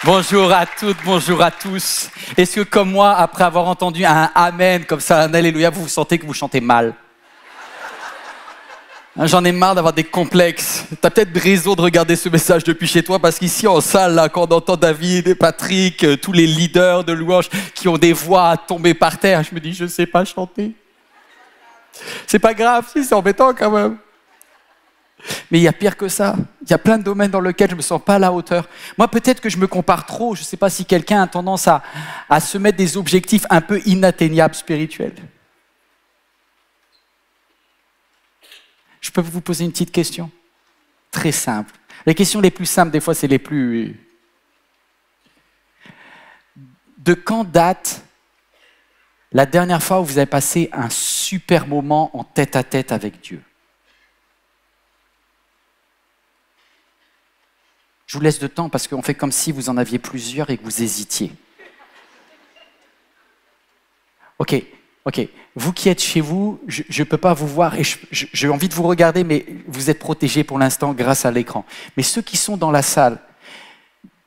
Bonjour à toutes, bonjour à tous. Est-ce que comme moi, après avoir entendu un Amen, comme ça, un Alléluia, vous sentez que vous chantez mal? J'en ai marre d'avoir des complexes. T'as peut-être raison de regarder ce message depuis chez toi, parce qu'ici en salle, là, quand on entend David et Patrick, tous les leaders de louange qui ont des voix à tomber par terre, je me dis, je sais pas chanter. C'est pas grave, si, c'est embêtant quand même. Mais il y a pire que ça. Il y a plein de domaines dans lesquels je ne me sens pas à la hauteur. Moi, peut-être que je me compare trop. Je ne sais pas si quelqu'un a tendance à se mettre des objectifs un peu inatteignables spirituels. Je peux vous poser une petite question? Très simple. Les questions les plus simples, des fois, c'est les plus... De quand date la dernière fois où vous avez passé un super moment en tête-à-tête avec Dieu? Je vous laisse de temps parce qu'on fait comme si vous en aviez plusieurs et que vous hésitiez. Ok. Vous qui êtes chez vous, je ne peux pas vous voir et j'ai envie de vous regarder, mais vous êtes protégés pour l'instant grâce à l'écran. Mais ceux qui sont dans la salle,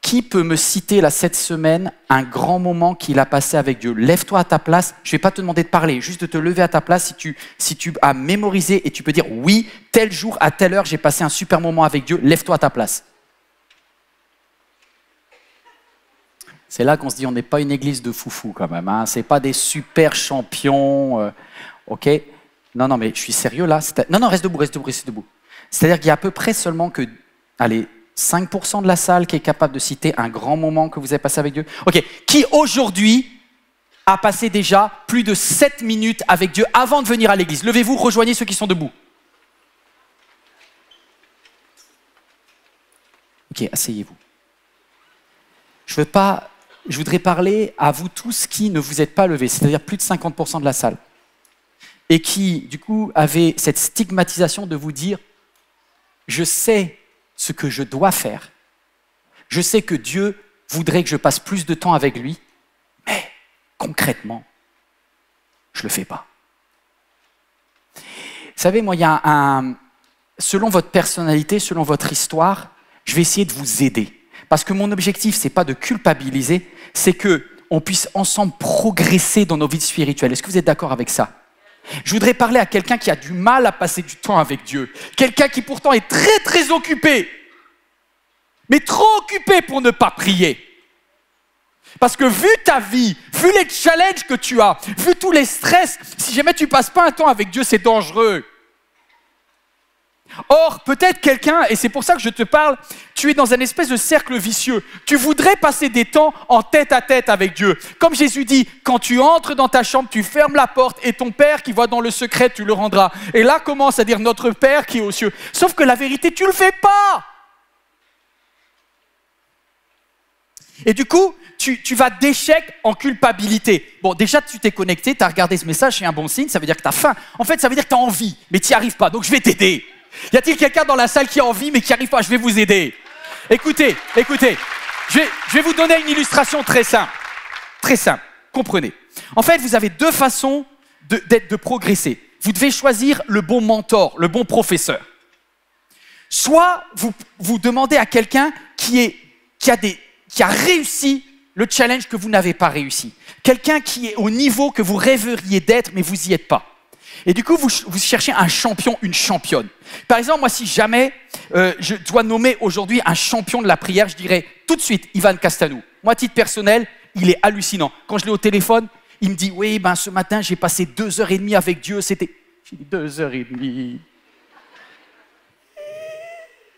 qui peut me citer là cette semaine un grand moment qu'il a passé avec Dieu? Lève-toi à ta place. Je ne vais pas te demander de parler, juste de te lever à ta place si tu as mémorisé et tu peux dire oui, tel jour à telle heure, j'ai passé un super moment avec Dieu. Lève-toi à ta place. C'est là qu'on se dit, on n'est pas une église de foufou quand même. Hein. Ce n'est pas des super champions. Ok? Non, mais je suis sérieux là. Non, reste debout. C'est-à-dire qu'il y a à peu près seulement que, 5% de la salle qui est capable de citer un grand moment que vous avez passé avec Dieu. Ok. Qui aujourd'hui a passé déjà plus de 7 minutes avec Dieu avant de venir à l'église? Levez-vous, rejoignez ceux qui sont debout. Ok, asseyez-vous. Je voudrais parler à vous tous qui ne vous êtes pas levés, c'est-à-dire plus de 50% de la salle, et qui, du coup, avaient cette stigmatisation de vous dire « Je sais ce que je dois faire, je sais que Dieu voudrait que je passe plus de temps avec lui, mais concrètement, je ne le fais pas. » Vous savez, moi, il y a selon votre personnalité, selon votre histoire, je vais essayer de vous aider. Parce que mon objectif, ce n'est pas de culpabiliser, c'est qu'on puisse ensemble progresser dans nos vies spirituelles. Est-ce que vous êtes d'accord avec ça? Je voudrais parler à quelqu'un qui a du mal à passer du temps avec Dieu. Quelqu'un qui pourtant est très très occupé, mais trop occupé pour ne pas prier. Parce que vu ta vie, vu les challenges que tu as, vu tous les stress, si jamais tu ne passes pas un temps avec Dieu, c'est dangereux. Or, peut-être quelqu'un, et c'est pour ça que je te parle, tu es dans un espèce de cercle vicieux. Tu voudrais passer des temps en tête-à-tête avec Dieu. Comme Jésus dit, quand tu entres dans ta chambre, tu fermes la porte et ton Père qui voit dans le secret, tu le rendras. Et là commence à dire notre Père qui est aux cieux. Sauf que la vérité, tu ne le fais pas. Et du coup, tu vas d'échec en culpabilité. Bon, déjà, tu t'es connecté, tu as regardé ce message, c'est un bon signe, ça veut dire que tu as faim. En fait, ça veut dire que tu as envie, mais tu n'y arrives pas, donc je vais t'aider. Y a-t-il quelqu'un dans la salle qui a envie mais qui n'y arrive pas? Je vais vous aider. Écoutez. Je vais vous donner une illustration très simple. Très simple. Comprenez. En fait, vous avez deux façons de progresser. Vous devez choisir le bon mentor, le bon professeur. Soit vous demandez à quelqu'un qui a réussi le challenge que vous n'avez pas réussi. Quelqu'un qui est au niveau que vous rêveriez d'être mais vous n'y êtes pas. Et du coup, vous cherchez un champion, une championne. Par exemple, moi, si jamais je dois nommer aujourd'hui un champion de la prière, je dirais tout de suite Ivan Castanou. Moi, à titre personnel, il est hallucinant. Quand je l'ai au téléphone, il me dit « Oui, ce matin, j'ai passé 2h30 avec Dieu. » J'ai dit « 2h30 ?»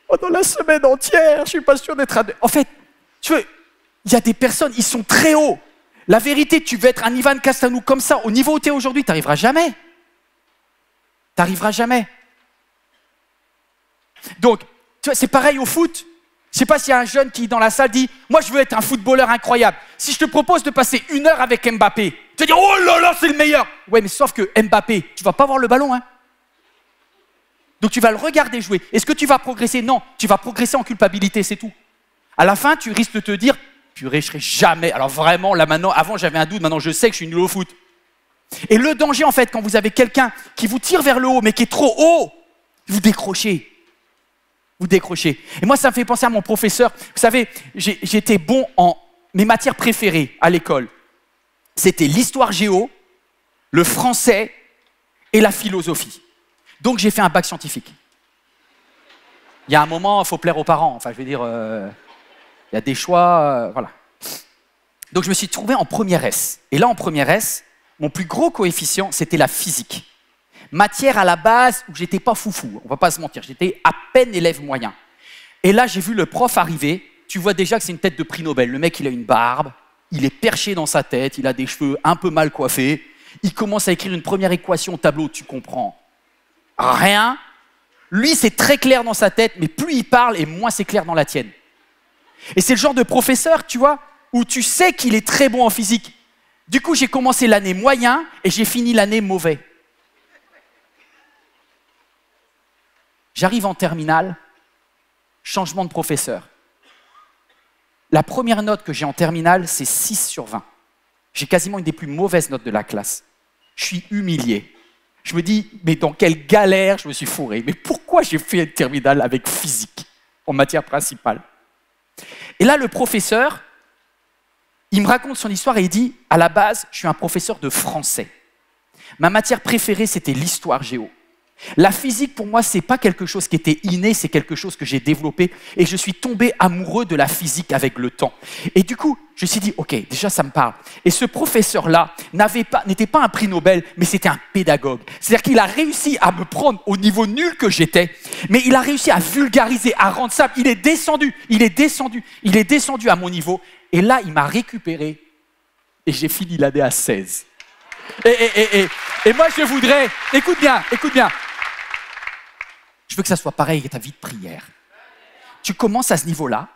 Pendant la semaine entière, je ne suis pas sûr d'être... En fait, tu vois, il y a des personnes, ils sont très hauts. La vérité, tu veux être un Ivan Castanou comme ça, au niveau où tu es aujourd'hui, tu n'arriveras jamais. Tu n'arriveras jamais. Donc, tu vois, c'est pareil au foot. Je ne sais pas s'il y a un jeune qui, dans la salle, dit « Moi, je veux être un footballeur incroyable. Si je te propose de passer 1 heure avec Mbappé, tu vas dire « Oh là là, c'est le meilleur !» Ouais, mais sauf que Mbappé, tu ne vas pas voir le ballon. Hein. Donc, tu vas le regarder jouer. Est-ce que tu vas progresser? Non, tu vas progresser en culpabilité, c'est tout. À la fin, tu risques de te dire « Purée, je ne serai jamais... » Alors vraiment, là maintenant, avant, j'avais un doute. Maintenant, je sais que je suis nul au foot. Et le danger, en fait, quand vous avez quelqu'un qui vous tire vers le haut, mais qui est trop haut, vous décrochez. vous décrochez. Et moi, ça me fait penser à mon professeur. Vous savez, j'étais bon en mes matières préférées à l'école. C'était l'histoire géo, le français et la philosophie. Donc, j'ai fait un bac scientifique. Il y a un moment, il faut plaire aux parents. Enfin, je veux dire, il y a des choix, voilà. Donc, je me suis trouvé en première S. Et là, en première S, mon plus gros coefficient, c'était la physique. Matière à la base où j'étais pas foufou, on va pas se mentir, j'étais à peine élève moyen. Et là, j'ai vu le prof arriver, tu vois déjà que c'est une tête de prix Nobel. Le mec, il a une barbe, il est perché dans sa tête, il a des cheveux un peu mal coiffés, il commence à écrire une première équation au tableau, tu comprends rien. Lui, c'est très clair dans sa tête, mais plus il parle et moins c'est clair dans la tienne. Et c'est le genre de professeur, tu vois, où tu sais qu'il est très bon en physique. Du coup, j'ai commencé l'année moyen et j'ai fini l'année mauvais. J'arrive en terminale, changement de professeur. La première note que j'ai en terminale, c'est 6 sur 20. J'ai quasiment une des plus mauvaises notes de la classe. Je suis humilié. Je me dis, mais dans quelle galère je me suis fourré. Mais pourquoi j'ai fait une terminale avec physique en matière principale? Et là, le professeur, il me raconte son histoire et il dit, à la base, je suis un professeur de français. Ma matière préférée, c'était l'histoire géo. La physique, pour moi, ce n'est pas quelque chose qui était inné, c'est quelque chose que j'ai développé et je suis tombé amoureux de la physique avec le temps. Et du coup, je me suis dit, ok, déjà ça me parle. Et ce professeur-là n'était pas un prix Nobel, mais c'était un pédagogue. C'est-à-dire qu'il a réussi à me prendre au niveau nul que j'étais, mais il a réussi à vulgariser, à rendre ça. Il est descendu à mon niveau. Et là, il m'a récupéré et j'ai fini l'année à 16. Et moi, je voudrais, écoute bien, je veux que ça soit pareil avec ta vie de prière. Tu commences à ce niveau-là,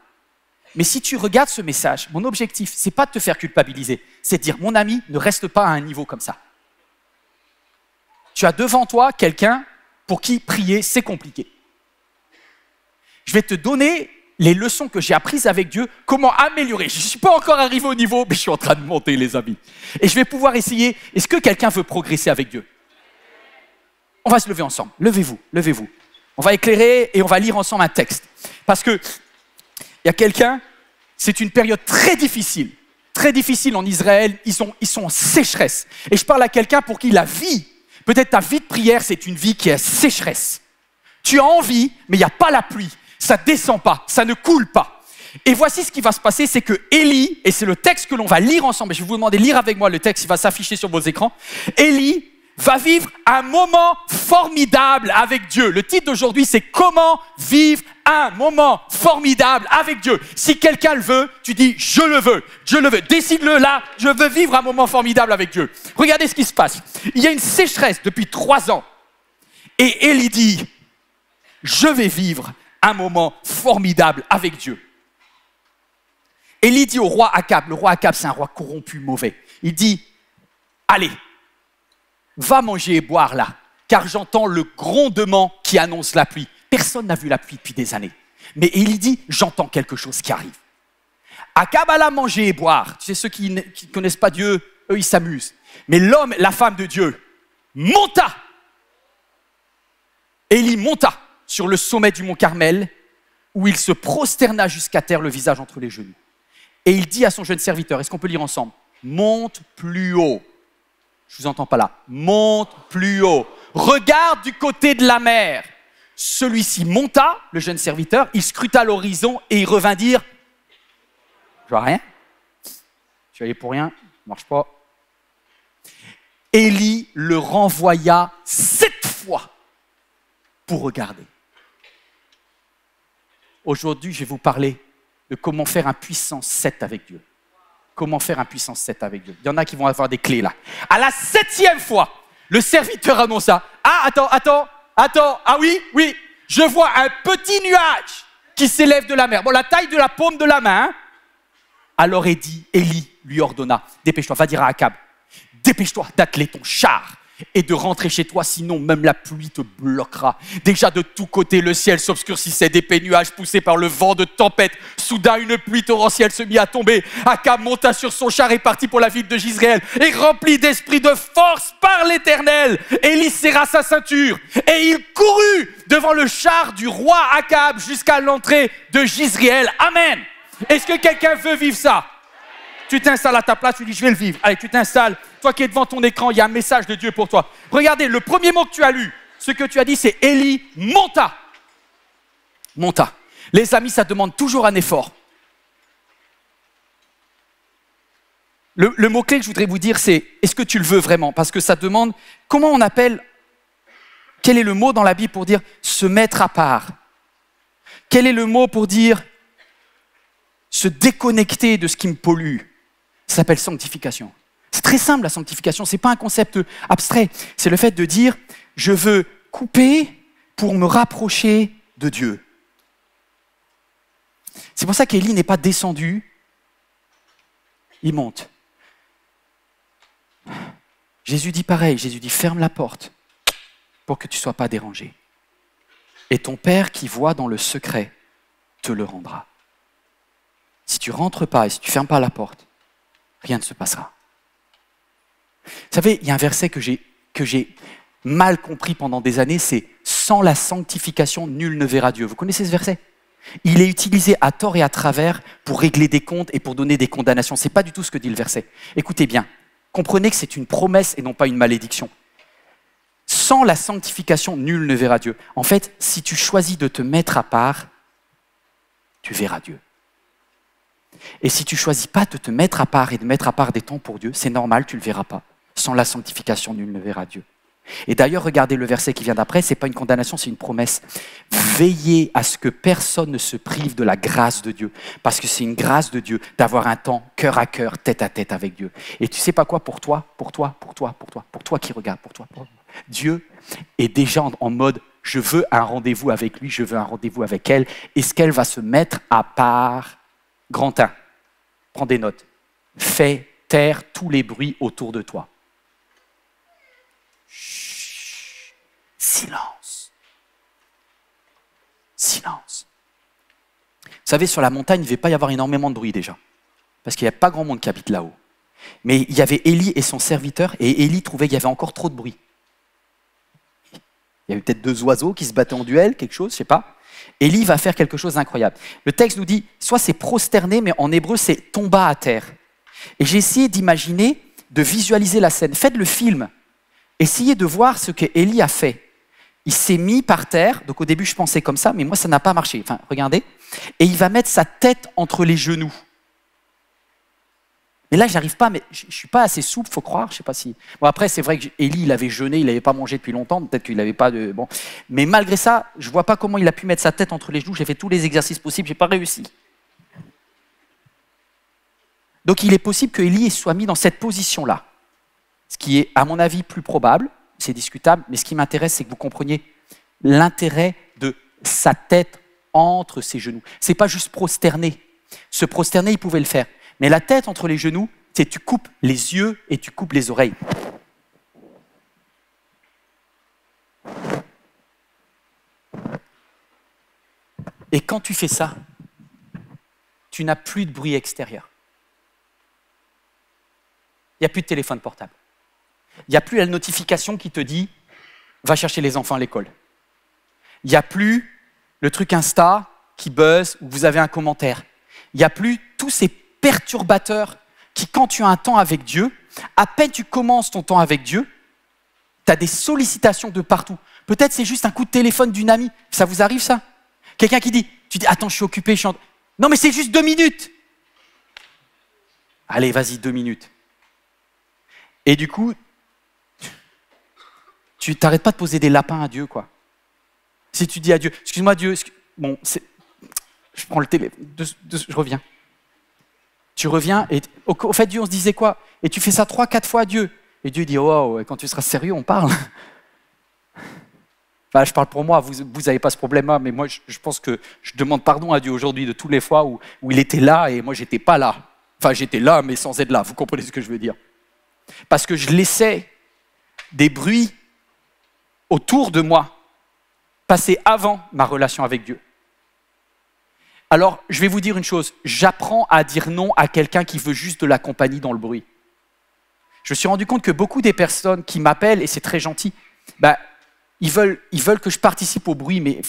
mais si tu regardes ce message, mon objectif, c'est pas de te faire culpabiliser, c'est de dire, mon ami, ne reste pas à un niveau comme ça. Tu as devant toi quelqu'un pour qui prier, c'est compliqué. Je vais te donner les leçons que j'ai apprises avec Dieu, comment améliorer. Je ne suis pas encore arrivé au niveau, mais je suis en train de monter, les amis. Et je vais pouvoir essayer. Est-ce que quelqu'un veut progresser avec Dieu? On va se lever ensemble. Levez-vous, levez-vous. On va éclairer et on va lire ensemble un texte. Parce que il y a quelqu'un, c'est une période très difficile en Israël. Ils sont en sécheresse. Et je parle à quelqu'un pour qui la vie, peut-être ta vie de prière, c'est une vie qui est sécheresse. Tu as envie, mais il n'y a pas la pluie. Ça ne descend pas, ça ne coule pas. Et voici ce qui va se passer, c'est que Élie, et c'est le texte que l'on va lire ensemble, et je vais vous demander de lire avec moi le texte, il va s'afficher sur vos écrans. Élie va vivre un moment formidable avec Dieu. Le titre d'aujourd'hui, c'est « Comment vivre un moment formidable avec Dieu ». Si quelqu'un le veut, tu dis « Je le veux, je le veux ». Décide-le là, je veux vivre un moment formidable avec Dieu. Regardez ce qui se passe. Il y a une sécheresse depuis 3 ans. Et Élie dit « Je vais vivre un moment formidable avec Dieu ». Élie dit au roi Akab, le roi Akab c'est un roi corrompu, mauvais, il dit, allez, va manger et boire là, car j'entends le grondement qui annonce la pluie. Personne n'a vu la pluie depuis des années. Mais Élie dit, j'entends quelque chose qui arrive. Akab alla manger et boire. Tu sais, ceux qui ne connaissent pas Dieu, eux ils s'amusent. Mais l'homme, la femme de Dieu, monta. Élie monta sur le sommet du mont Carmel, où il se prosterna jusqu'à terre, le visage entre les genoux. Et il dit à son jeune serviteur, est-ce qu'on peut lire ensemble? Monte plus haut. Je ne vous entends pas là. Monte plus haut. Regarde du côté de la mer. Celui-ci monta, le jeune serviteur, il scruta l'horizon et il revint dire, je vois rien. Je suis allé pour rien, ça ne marche pas. Élie le renvoya 7 fois pour regarder. Aujourd'hui, je vais vous parler de comment faire un puissant 7 avec Dieu. Comment faire un puissant 7 avec Dieu. Il y en a qui vont avoir des clés là. À la 7e fois, le serviteur annonça, ah, attends, ah oui, je vois un petit nuage qui s'élève de la mer. Bon, la taille de la paume de la main. Hein. Alors Élie lui ordonna, dépêche-toi, va dire à Akab, dépêche-toi d'atteler ton char et de rentrer chez toi, sinon même la pluie te bloquera. Déjà de tous côtés, le ciel s'obscurcissait, d'épais nuages poussés par le vent de tempête. Soudain, une pluie torrentielle se mit à tomber. Akab monta sur son char et partit pour la ville de Jizréel. Et rempli d'esprit de force par l'Éternel, Élie serra sa ceinture et il courut devant le char du roi Akab jusqu'à l'entrée de Jizréel. Amen. Est-ce que quelqu'un veut vivre ça? Tu t'installes à ta place, tu dis je vais le vivre. Allez, tu t'installes. Toi qui es devant ton écran, il y a un message de Dieu pour toi. Regardez, le premier mot que tu as lu, ce que tu as dit, c'est Élie monta. Monta. Les amis, ça demande toujours un effort. Le mot-clé que je voudrais vous dire, c'est est-ce que tu le veux vraiment? Parce que ça demande, comment on appelle, quel est le mot dans la Bible pour dire se mettre à part? Quel est le mot pour dire se déconnecter de ce qui me pollue? Ça s'appelle sanctification. C'est très simple la sanctification, ce n'est pas un concept abstrait. C'est le fait de dire je veux couper pour me rapprocher de Dieu. C'est pour ça qu'Élie n'est pas descendu, il monte. Jésus dit pareil, Jésus dit ferme la porte pour que tu ne sois pas dérangé. Et ton Père qui voit dans le secret te le rendra. Si tu ne rentres pas et si tu ne fermes pas la porte, rien ne se passera. Vous savez, il y a un verset que j'ai mal compris pendant des années, c'est « Sans la sanctification, nul ne verra Dieu ». Vous connaissez ce verset? Il est utilisé à tort et à travers pour régler des comptes et pour donner des condamnations. Ce n'est pas du tout ce que dit le verset. Écoutez bien, comprenez que c'est une promesse et non pas une malédiction. Sans la sanctification, nul ne verra Dieu. En fait, si tu choisis de te mettre à part, tu verras Dieu. Et si tu ne choisis pas de te mettre à part et de mettre à part des temps pour Dieu, c'est normal, tu ne le verras pas. Sans la sanctification, nul ne verra Dieu. Et d'ailleurs, regardez le verset qui vient d'après, ce n'est pas une condamnation, c'est une promesse. Veillez à ce que personne ne se prive de la grâce de Dieu, parce que c'est une grâce de Dieu d'avoir un temps cœur à cœur, tête à tête avec Dieu. Et tu sais pas quoi, pour toi qui regarde, pour toi, Dieu est déjà en mode je veux un rendez-vous avec lui, je veux un rendez-vous avec elle. Est-ce qu'elle va se mettre à part? Grand 1, prends des notes. Fais taire tous les bruits autour de toi. Chut. Silence. Silence. Vous savez, sur la montagne, il ne devait pas y avoir énormément de bruit déjà. Parce qu'il n'y a pas grand monde qui habite là-haut. Mais il y avait Élie et son serviteur, et Élie trouvait qu'il y avait encore trop de bruit. Il y avait peut-être 2 oiseaux qui se battaient en duel, quelque chose, je ne sais pas. Élie va faire quelque chose d'incroyable. Le texte nous dit, soit c'est prosterné, mais en hébreu, c'est tomba à terre. Et j'ai essayé d'imaginer, de visualiser la scène. Faites le film. Essayez de voir ce qu'Élie a fait. Il s'est mis par terre, donc au début je pensais comme ça, mais moi ça n'a pas marché. Enfin, regardez. Et il va mettre sa tête entre les genoux. Mais là, j'arrive pas, mais je ne suis pas assez souple, il faut croire. Je sais pas si. Bon, après, c'est vrai qu'Élie, il avait jeûné, il n'avait pas mangé depuis longtemps, peut-être qu'il n'avait pas de. Bon. Mais malgré ça, je ne vois pas comment il a pu mettre sa tête entre les genoux. J'ai fait tous les exercices possibles, je n'ai pas réussi. Donc, il est possible qu'Élie soit mis dans cette position-là. Ce qui est, à mon avis, plus probable, c'est discutable, mais ce qui m'intéresse, c'est que vous compreniez l'intérêt de sa tête entre ses genoux. Ce n'est pas juste prosterner. Se prosterner, il pouvait le faire. Mais la tête entre les genoux, c'est tu coupes les yeux et tu coupes les oreilles. Et quand tu fais ça, tu n'as plus de bruit extérieur. Il n'y a plus de téléphone portable. Il n'y a plus la notification qui te dit « va chercher les enfants à l'école ». Il n'y a plus le truc Insta qui buzz ou vous avez un commentaire. Il n'y a plus tous ces perturbateurs qui, quand tu as un temps avec Dieu, à peine tu commences ton temps avec Dieu, tu as des sollicitations de partout. Peut-être c'est juste un coup de téléphone d'une amie. Ça vous arrive ça? Quelqu'un qui dit, tu dis, attends, je suis occupé, je suis en... Non, mais c'est juste 2 minutes. Allez, vas-y, 2 minutes. Et du coup, tu t'arrêtes pas de poser des lapins à Dieu, quoi. Si tu dis à Dieu, excuse-moi Dieu, bon, je prends le téléphone, je reviens. Tu reviens et au fait Dieu on se disait quoi? Et tu fais ça 3-4 fois à Dieu. Et Dieu dit oh, quand tu seras sérieux on parle. Enfin, je parle pour moi, vous n'avez pas ce problème-là, mais moi je pense que je demande pardon à Dieu aujourd'hui de toutes les fois où il était là et moi j'étais pas là. Enfin j'étais là mais sans être là, vous comprenez ce que je veux dire? Parce que je laissais des bruits autour de moi passaient avant ma relation avec Dieu. Alors, je vais vous dire une chose, j'apprends à dire non à quelqu'un qui veut juste de la compagnie dans le bruit. Je me suis rendu compte que beaucoup des personnes qui m'appellent, et c'est très gentil, ils veulent que je participe au bruit, mais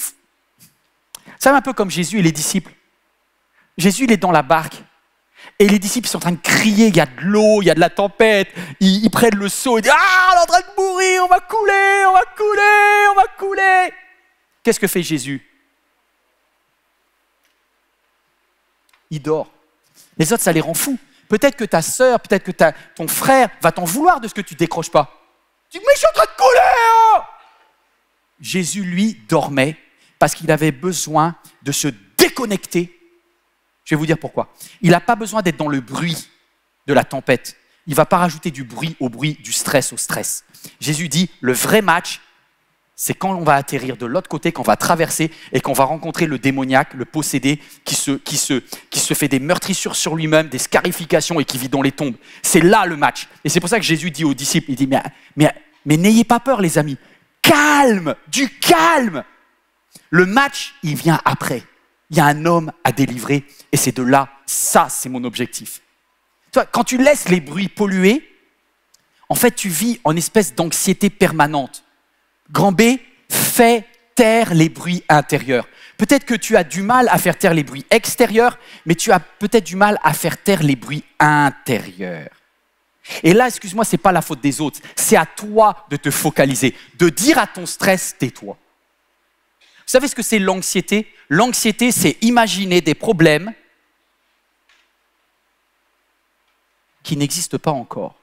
c'est un peu comme Jésus et les disciples. Jésus, il est dans la barque, et les disciples sont en train de crier, il y a de l'eau, il y a de la tempête, ils prennent le seau, ils disent « Ah, on est en train de mourir, on va couler, on va couler, on va couler !» Qu'est-ce que fait Jésus? Il dort. Les autres, ça les rend fous. Peut-être que ta sœur, peut-être que ton frère va t'en vouloir de ce que tu ne décroches pas. Tu dis, mais je suis en train de couler, hein! Jésus, lui, dormait parce qu'il avait besoin de se déconnecter. Je vais vous dire pourquoi. Il n'a pas besoin d'être dans le bruit de la tempête. Il ne va pas rajouter du bruit au bruit, du stress au stress. Jésus dit, le vrai match, c'est quand on va atterrir de l'autre côté, qu'on va traverser et qu'on va rencontrer le démoniaque, le possédé, qui se fait des meurtrissures sur lui-même, des scarifications et qui vit dans les tombes. C'est là le match. Et c'est pour ça que Jésus dit aux disciples, il dit, mais n'ayez pas peur les amis, calme, du calme. Le match, il vient après. Il y a un homme à délivrer et c'est de là, ça c'est mon objectif. Toi, quand tu laisses les bruits polluer, en fait tu vis en espèce d'anxiété permanente. Grand B, fais taire les bruits intérieurs. Peut-être que tu as du mal à faire taire les bruits extérieurs, mais tu as peut-être du mal à faire taire les bruits intérieurs. Et là, excuse-moi, ce n'est pas la faute des autres. C'est à toi de te focaliser, de dire à ton stress, tais-toi. Vous savez ce que c'est l'anxiété? L'anxiété, c'est imaginer des problèmes qui n'existent pas encore.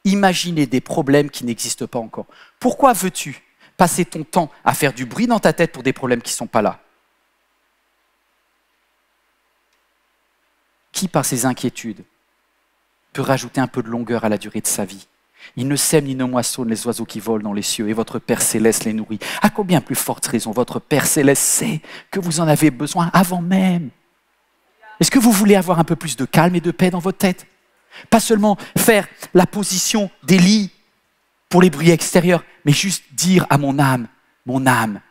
Imaginer des problèmes qui n'existent pas encore. Pourquoi veux-tu passer ton temps à faire du bruit dans ta tête pour des problèmes qui ne sont pas là? Qui, par ses inquiétudes, peut rajouter un peu de longueur à la durée de sa vie? Il ne sème ni ne moissonne les oiseaux qui volent dans les cieux, et votre Père Céleste les nourrit. À combien plus forte raison votre Père Céleste sait que vous en avez besoin avant même? Est-ce que vous voulez avoir un peu plus de calme et de paix dans votre tête? Pas seulement faire la position d'Élie pour les bruits extérieurs, mais juste dire à mon âme,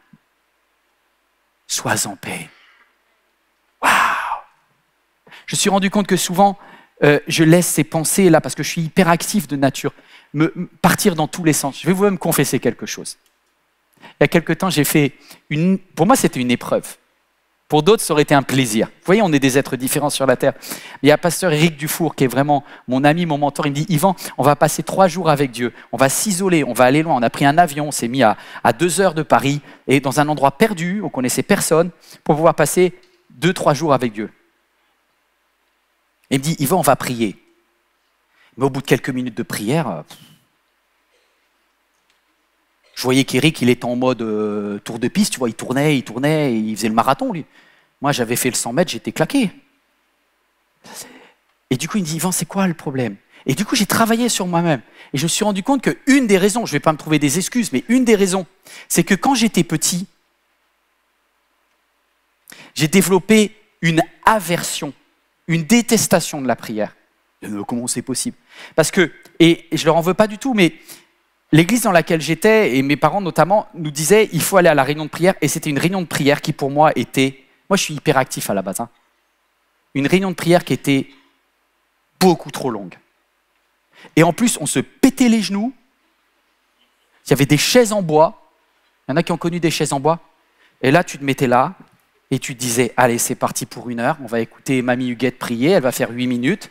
sois en paix. Waouh! Je me suis rendu compte que souvent, je laisse ces pensées là, parce que je suis hyperactif de nature, partir dans tous les sens. Je vais vous-même confesser quelque chose. Il y a quelque temps, pour moi, c'était une épreuve. Pour d'autres, ça aurait été un plaisir. Vous voyez, on est des êtres différents sur la terre. Il y a pasteur Éric Dufour, qui est vraiment mon ami, mon mentor. Il me dit, Yvan, on va passer 3 jours avec Dieu. On va s'isoler, on va aller loin. On a pris un avion, on s'est mis à 2 heures de Paris, et dans un endroit perdu, on connaissait personne, pour pouvoir passer 2-3 jours avec Dieu. Et il me dit, Yvan, on va prier. Mais au bout de quelques minutes de prière, je voyais qu'Éric, il était en mode tour de piste, tu vois, il tournait, et il faisait le marathon, lui. Moi, j'avais fait le 100 mètres, j'étais claqué. Et du coup, il me dit, Yvan, c'est quoi le problème? Et du coup, j'ai travaillé sur moi-même. Et je me suis rendu compte qu'une des raisons, je ne vais pas me trouver des excuses, mais une des raisons, c'est que quand j'étais petit, j'ai développé une aversion, une détestation de la prière. Comment c'est possible? Parce que, et je ne leur en veux pas du tout, mais l'église dans laquelle j'étais, et mes parents notamment, nous disaient il faut aller à la réunion de prière. Et c'était une réunion de prière qui pour moi était... Moi je suis hyperactif à la base. Une réunion de prière qui était beaucoup trop longue. Et en plus, on se pétait les genoux. Il y avait des chaises en bois. Il y en a qui ont connu des chaises en bois. Et là, tu te mettais là et tu te disais allez, c'est parti pour 1 heure. On va écouter Mamie Huguette prier. Elle va faire 8 minutes.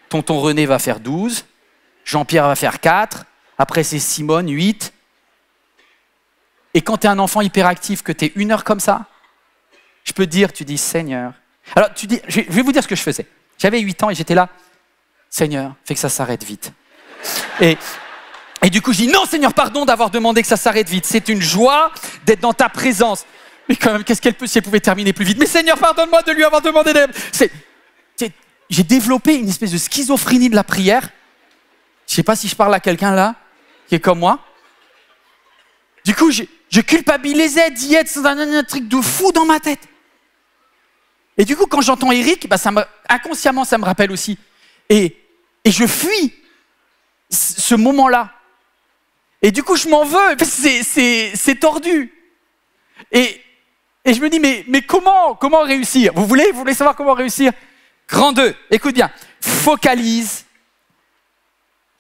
Tonton René va faire 12. Jean-Pierre va faire 4. Après, c'est Simone, 8. Et quand tu es un enfant hyperactif, que tu es 1 heure comme ça, je peux te dire, tu dis, Seigneur. Alors, je vais vous dire ce que je faisais. J'avais 8 ans et j'étais là, Seigneur, fais que ça s'arrête vite. Et du coup, je dis, non, Seigneur, pardon d'avoir demandé que ça s'arrête vite. C'est une joie d'être dans ta présence. Mais quand même, qu'est-ce qu'elle peut si elle pouvait terminer plus vite? Mais Seigneur, pardonne-moi de lui avoir demandé d'aide. J'ai développé une espèce de schizophrénie de la prière. Je ne sais pas si je parle à quelqu'un là, qui est comme moi. Du coup, je culpabilisais d'y être dans un truc de fou dans ma tête. Et du coup, quand j'entends Éric, inconsciemment, ça me rappelle aussi. Et je fuis ce moment-là. Et du coup, je m'en veux, c'est tordu. Et je me dis, mais comment réussir? Vous voulez savoir comment réussir? Grand 2, écoute bien,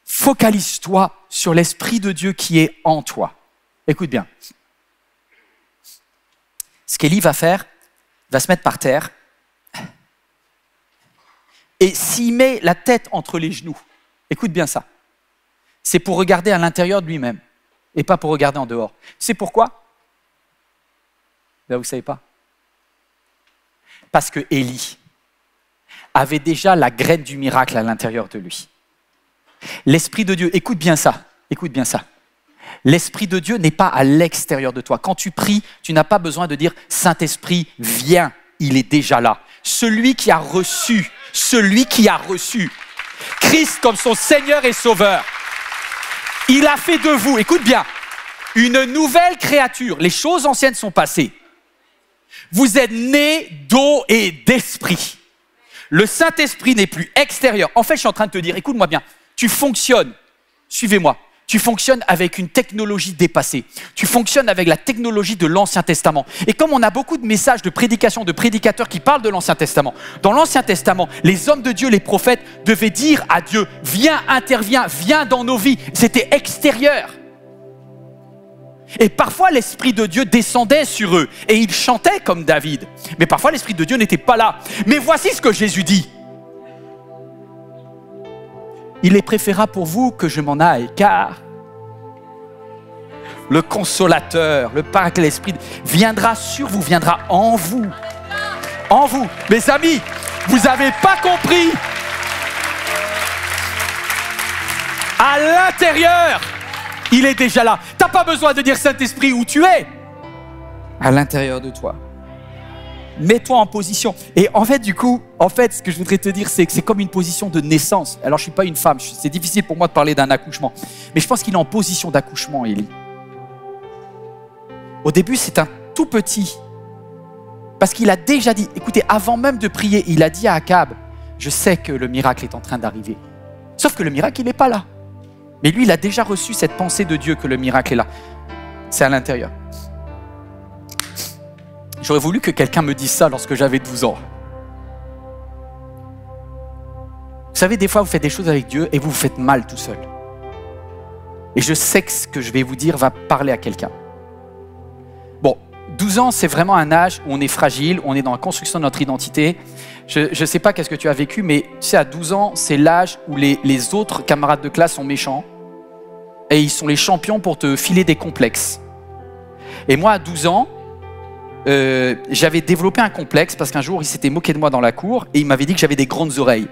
focalise-toi sur l'Esprit de Dieu qui est en toi. Écoute bien. Ce qu'Élie va faire, il va se mettre par terre et s'il met la tête entre les genoux, écoute bien ça, c'est pour regarder à l'intérieur de lui-même et pas pour regarder en dehors. C'est pourquoi? Là, vous ne savez pas. Parce que Élie avait déjà la graine du miracle à l'intérieur de lui. L'Esprit de Dieu, écoute bien ça. L'Esprit de Dieu n'est pas à l'extérieur de toi. Quand tu pries, tu n'as pas besoin de dire « Saint-Esprit, viens », il est déjà là. Celui qui a reçu Christ comme son Seigneur et Sauveur, il a fait de vous, écoute bien, une nouvelle créature. Les choses anciennes sont passées. Vous êtes nés d'eau et d'esprit. Le Saint-Esprit n'est plus extérieur. En fait, je suis en train de te dire, écoute-moi bien, tu fonctionnes, suivez-moi, tu fonctionnes avec une technologie dépassée. Tu fonctionnes avec la technologie de l'Ancien Testament. Et comme on a beaucoup de messages de prédication, de prédicateurs qui parlent de l'Ancien Testament, dans l'Ancien Testament, les hommes de Dieu, les prophètes, devaient dire à Dieu, viens, interviens, viens dans nos vies. C'était extérieur. Et parfois, l'Esprit de Dieu descendait sur eux et ils chantaient comme David. Mais parfois, l'Esprit de Dieu n'était pas là. Mais voici ce que Jésus dit. Il est préférable pour vous que je m'en aille, car le consolateur, le Paraclet, l'Esprit viendra sur vous, viendra en vous. En vous. Mes amis, vous n'avez pas compris. À l'intérieur, il est déjà là. Tu n'as pas besoin de dire Saint-Esprit où tu es. À l'intérieur de toi. Mets-toi en position. Et en fait, ce que je voudrais te dire, c'est que c'est comme une position de naissance. Alors, je ne suis pas une femme. C'est difficile pour moi de parler d'un accouchement. Mais je pense qu'il est en position d'accouchement, Élie. Au début, c'est un tout petit. Parce qu'il a déjà dit, écoutez, avant même de prier, il a dit à Akab, je sais que le miracle est en train d'arriver. Sauf que le miracle, il n'est pas là. Mais lui, il a déjà reçu cette pensée de Dieu que le miracle est là. C'est à l'intérieur. J'aurais voulu que quelqu'un me dise ça lorsque j'avais 12 ans. Vous savez, des fois, vous faites des choses avec Dieu et vous vous faites mal tout seul. Et je sais que ce que je vais vous dire va parler à quelqu'un. Bon, 12 ans, c'est vraiment un âge où on est fragile, on est dans la construction de notre identité. Je ne sais pas qu'est-ce que tu as vécu, mais tu sais, à 12 ans, c'est l'âge où les autres camarades de classe sont méchants et ils sont les champions pour te filer des complexes. Et moi, à 12 ans, j'avais développé un complexe parce qu'un jour, il s'était moqué de moi dans la cour et il m'avait dit que j'avais des grandes oreilles.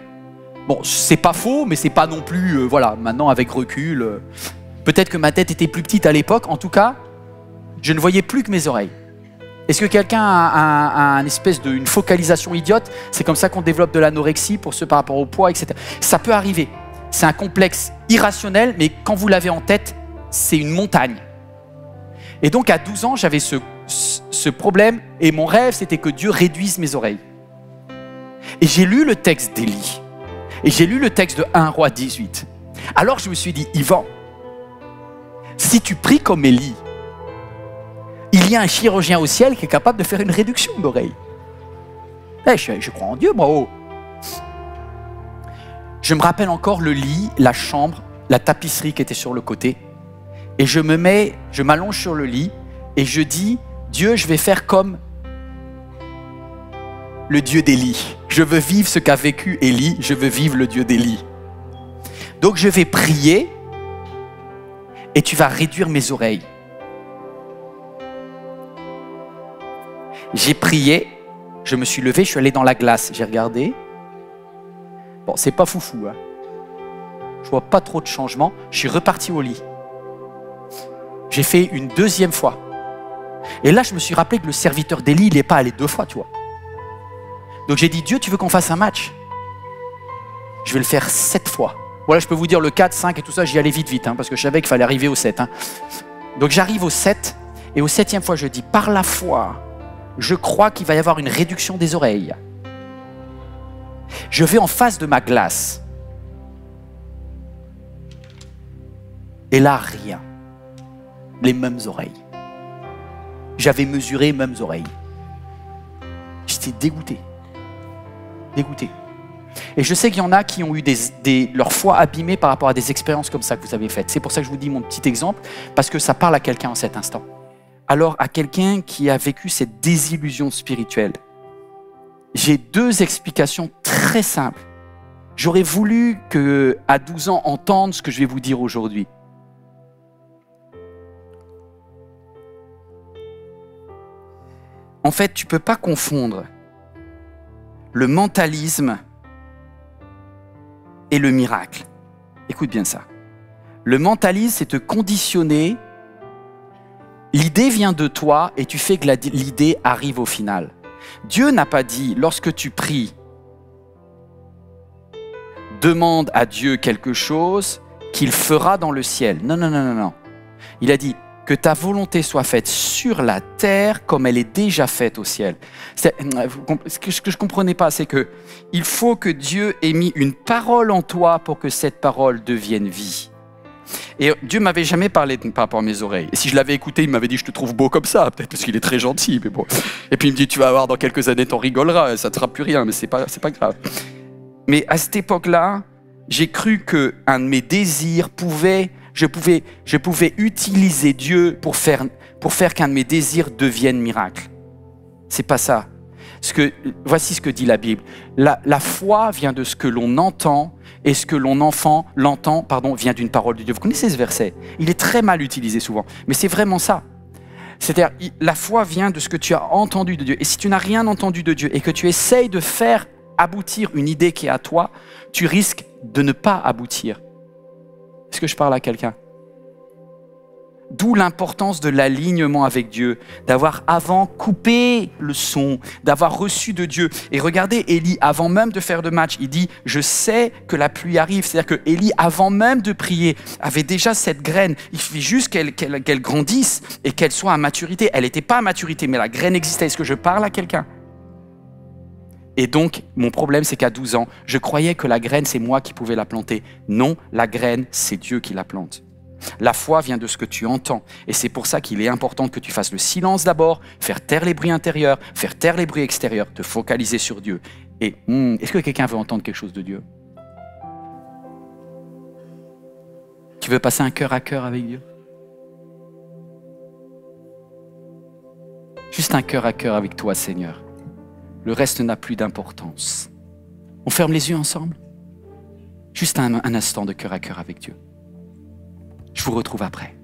Bon, c'est pas faux, mais c'est pas non plus, voilà, maintenant avec recul, peut-être que ma tête était plus petite à l'époque. En tout cas, je ne voyais plus que mes oreilles. Est-ce que quelqu'un a une espèce d'une focalisation idiote? C'est comme ça qu'on développe de l'anorexie pour ceux par rapport au poids, etc. Ça peut arriver. C'est un complexe irrationnel, mais quand vous l'avez en tête, c'est une montagne. Et donc, à 12 ans, j'avais ce problème et mon rêve, c'était que Dieu réduise mes oreilles. Et j'ai lu le texte d'Élie. Et j'ai lu le texte de 1 Roi 18. Alors, je me suis dit, Yvan, si tu pries comme Élie, il y a un chirurgien au ciel qui est capable de faire une réduction d'oreilles. Je crois en Dieu, moi. Oh. Je me rappelle encore le lit, la chambre, la tapisserie qui était sur le côté. Et je m'allonge sur le lit et je dis, Dieu, je vais faire comme le Dieu d'Élie. Je veux vivre ce qu'a vécu Élie, je veux vivre le Dieu d'Élie. Donc je vais prier et tu vas réduire mes oreilles. J'ai prié, je me suis levé, je suis allé dans la glace, j'ai regardé. Bon, c'est pas foufou, hein. Je vois pas trop de changements. Je suis reparti au lit. J'ai fait une deuxième fois. Et là, je me suis rappelé que le serviteur d'Élie, il n'est pas allé 2 fois, tu vois. Donc j'ai dit, Dieu, tu veux qu'on fasse un match? Je vais le faire 7 fois. Voilà, je peux vous dire le 4, 5 et tout ça, j'y allais vite, hein, parce que je savais qu'il fallait arriver au 7. Hein. Donc j'arrive au 7, et au 7e fois, je dis, par la foi, je crois qu'il va y avoir une réduction des oreilles. Je vais en face de ma glace. Et là, rien. les mêmes oreilles. J'avais mesuré les mêmes oreilles. J'étais dégoûté. Dégoûté. Et je sais qu'il y en a qui ont eu leur foi abîmée par rapport à des expériences comme ça que vous avez faites. C'est pour ça que je vous dis mon petit exemple, parce que ça parle à quelqu'un en cet instant. Alors, à quelqu'un qui a vécu cette désillusion spirituelle, j'ai 2 explications très simples. J'aurais voulu qu'à 12 ans, entendre ce que je vais vous dire aujourd'hui. En fait, tu ne peux pas confondre le mentalisme et le miracle. Écoute bien ça. Le mentalisme, c'est te conditionner. L'idée vient de toi et tu fais que l'idée arrive au final. Dieu n'a pas dit, lorsque tu pries, demande à Dieu quelque chose qu'il fera dans le ciel. Non, non, non, non, non. Il a dit que ta volonté soit faite sur la terre comme elle est déjà faite au ciel. Ce que je ne comprenais pas, c'est que il faut que Dieu ait mis une parole en toi pour que cette parole devienne vie. Et Dieu m'avait jamais parlé par rapport à mes oreilles. Et si je l'avais écouté, il m'avait dit, je te trouve beau comme ça, peut-être parce qu'il est très gentil, mais bon. Et puis il me dit, tu vas voir dans quelques années, t'en rigoleras, ça ne te fera plus rien, mais c'est pas grave. Mais à cette époque-là, j'ai cru qu'un de mes désirs je pouvais utiliser Dieu pour faire qu'un de mes désirs devienne miracle. C'est pas ça. Voici ce que dit la Bible. La foi vient de ce que l'on entend et ce que l'entend vient d'une parole de Dieu. Vous connaissez ce verset? Il est très mal utilisé souvent, mais c'est vraiment ça. C'est-à-dire, la foi vient de ce que tu as entendu de Dieu. Et si tu n'as rien entendu de Dieu et que tu essayes de faire aboutir une idée qui est à toi, tu risques de ne pas aboutir. Est-ce que je parle à quelqu'un? D'où l'importance de l'alignement avec Dieu, d'avoir avant coupé le son, d'avoir reçu de Dieu. Et regardez Élie, avant même de faire de match, il dit « Je sais que la pluie arrive ». C'est-à-dire que Élie, avant même de prier, avait déjà cette graine. Il suffit juste qu'elle grandisse et qu'elle soit à maturité. Elle n'était pas à maturité, mais la graine existait. Est-ce que je parle à quelqu'un? Et donc, mon problème, c'est qu'à 12 ans, je croyais que la graine, c'est moi qui pouvais la planter. Non, la graine, c'est Dieu qui la plante. La foi vient de ce que tu entends. Et c'est pour ça qu'il est important que tu fasses le silence d'abord, faire taire les bruits intérieurs, faire taire les bruits extérieurs, te focaliser sur Dieu. Et est-ce que quelqu'un veut entendre quelque chose de Dieu? Tu veux passer un cœur à cœur avec Dieu? Juste un cœur à cœur avec toi, Seigneur. Le reste n'a plus d'importance. On ferme les yeux ensemble? Juste un instant de cœur à cœur avec Dieu. Je vous retrouve après.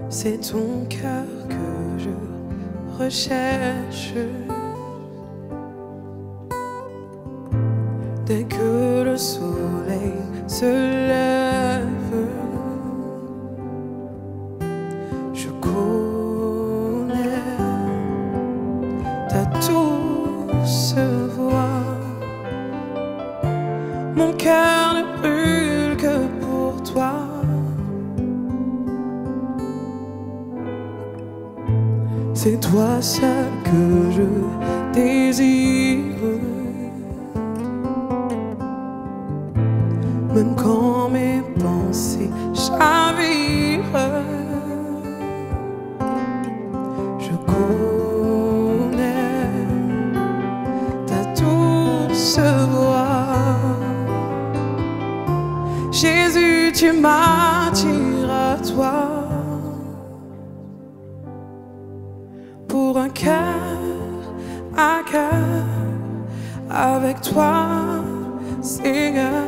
C'est ton cœur que je recherche. Dès que le soleil se lève, je connais ta douce voix. Mon cœur ne brûle que pour toi. C'est toi seul que je désire. Même quand mes pensées chavirent, je connais ta douce voix. Jésus, tu m'attires à toi. Pour un cœur à cœur avec toi, Seigneur.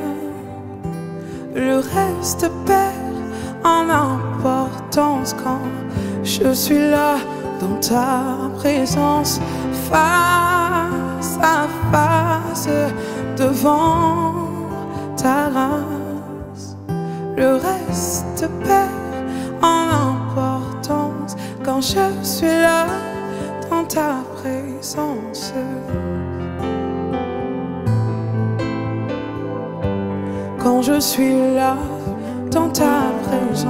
Le reste perd en importance quand je suis là dans ta présence, face à face devant ta grâce. Le reste perd en importance quand je suis là dans ta présence. quand je suis là dans ta présence.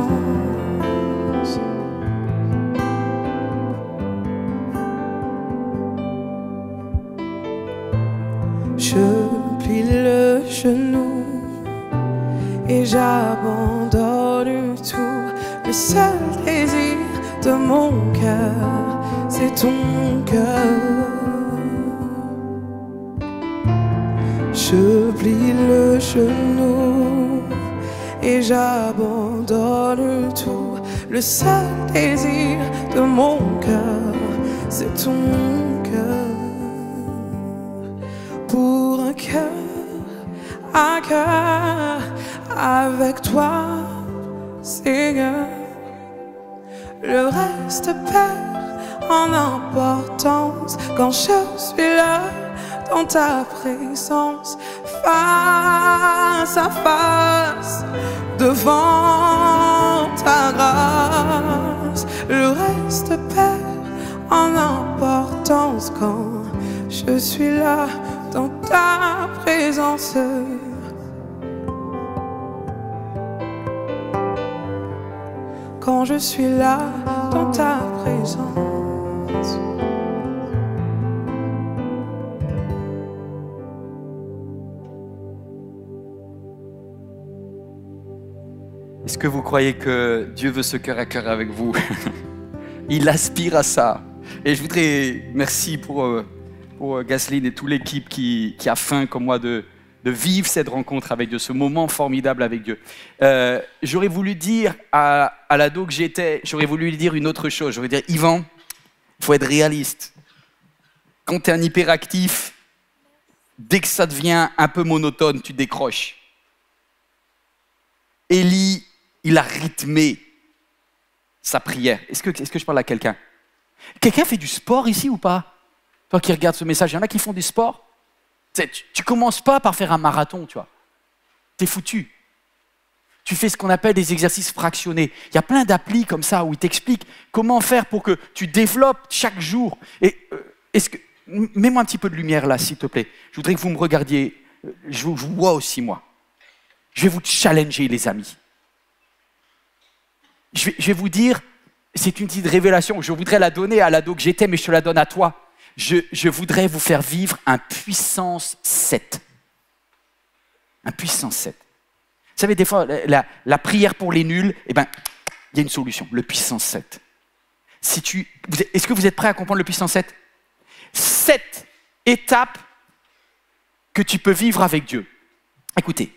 Je plie le genou et j'abandonne tout. Le seul désir de mon cœur, c'est ton cœur. Je plie le genou et j'abandonne tout. Le seul désir de mon cœur, c'est ton cœur. Pour un cœur avec toi, Seigneur. Le reste perd en importance quand je suis là dans ta présence, face à face, devant ta grâce. Le reste perd en importance quand je suis là dans ta présence. Quand je suis là dans ta présence. Est-ce que vous croyez que Dieu veut ce cœur à cœur avec vous? Il aspire à ça. Et je voudrais, merci pour Gasline et toute l'équipe qui a faim comme moi de vivre cette rencontre avec Dieu, ce moment formidable avec Dieu. J'aurais voulu dire à l'ado que j'étais, j'aurais voulu lui dire une autre chose. J'aurais dire, Yvan, il faut être réaliste. Quand tu es un hyperactif, dès que ça devient un peu monotone, tu décroches. Élie, il a rythmé sa prière. Est-ce que je parle à quelqu'un? Quelqu'un fait du sport ici ou pas? Toi qui regardes ce message, il y en a qui font du sport? Tu commences pas par faire un marathon, tu vois. T'es foutu. Tu fais ce qu'on appelle des exercices fractionnés. Il y a plein d'applis comme ça où ils t'expliquent comment faire pour que tu développes chaque jour. Et mets-moi un petit peu de lumière là, s'il te plaît. Je voudrais que vous me regardiez. Je vous vois aussi, moi. Je vais vous challenger, les amis. Je vais vous dire, c'est une petite révélation. Je voudrais la donner à l'ado que j'étais, mais je te la donne à toi. Je voudrais vous faire vivre un puissance 7. Un puissance 7. Vous savez, des fois, la prière pour les nuls, eh ben, il y a une solution, le puissance 7. Est-ce que vous êtes prêts à comprendre le puissance 7? 7 étapes que tu peux vivre avec Dieu. Écoutez,